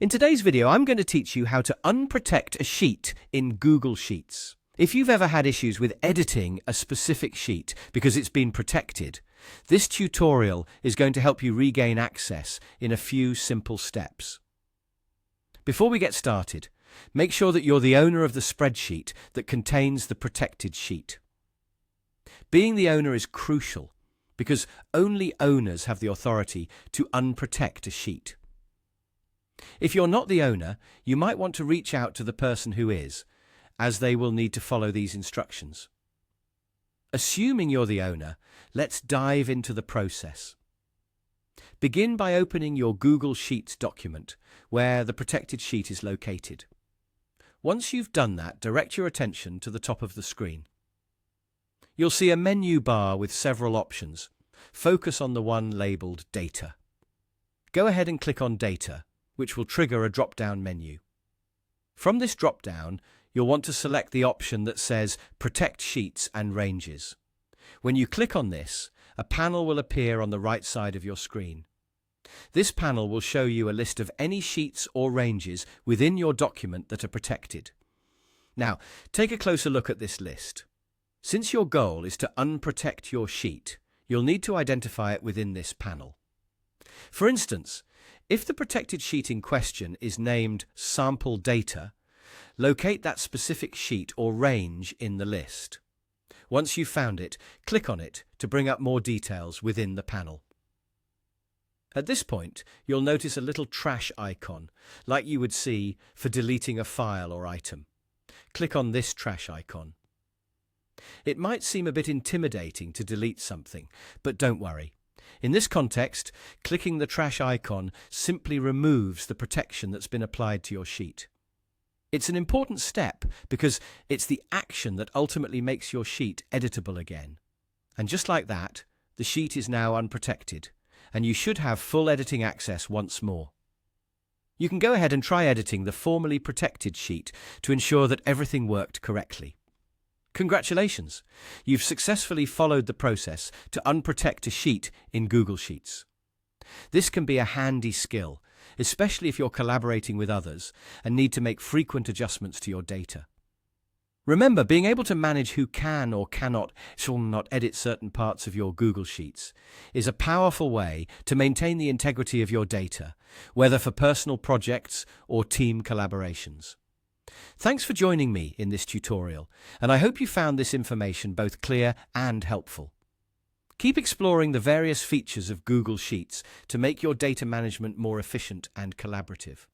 In today's video, I'm going to teach you how to unprotect a sheet in Google Sheets. If you've ever had issues with editing a specific sheet because it's been protected, this tutorial is going to help you regain access in a few simple steps. Before we get started, make sure that you're the owner of the spreadsheet that contains the protected sheet. Being the owner is crucial because only owners have the authority to unprotect a sheet. If you're not the owner, you might want to reach out to the person who is, as they will need to follow these instructions. Assuming you're the owner, let's dive into the process. Begin by opening your Google Sheets document, where the protected sheet is located. Once you've done that, direct your attention to the top of the screen. You'll see a menu bar with several options. Focus on the one labeled Data. Go ahead and click on Data, which will trigger a drop-down menu. From this drop-down, you'll want to select the option that says Protect Sheets and Ranges. When you click on this, a panel will appear on the right side of your screen. This panel will show you a list of any sheets or ranges within your document that are protected. Now, take a closer look at this list. Since your goal is to unprotect your sheet, you'll need to identify it within this panel. For instance, if the protected sheet in question is named Sample Data, locate that specific sheet or range in the list. Once you've found it, click on it to bring up more details within the panel. At this point, you'll notice a little trash icon, like you would see for deleting a file or item. Click on this trash icon. It might seem a bit intimidating to delete something, but don't worry. In this context, clicking the trash icon simply removes the protection that's been applied to your sheet. It's an important step because it's the action that ultimately makes your sheet editable again. And just like that, the sheet is now unprotected, and you should have full editing access once more. You can go ahead and try editing the formerly protected sheet to ensure that everything worked correctly. Congratulations! You've successfully followed the process to unprotect a sheet in Google Sheets. This can be a handy skill, especially if you're collaborating with others and need to make frequent adjustments to your data. Remember, being able to manage who can or cannot shall not edit certain parts of your Google Sheets is a powerful way to maintain the integrity of your data, whether for personal projects or team collaborations. Thanks for joining me in this tutorial, and I hope you found this information both clear and helpful. Keep exploring the various features of Google Sheets to make your data management more efficient and collaborative.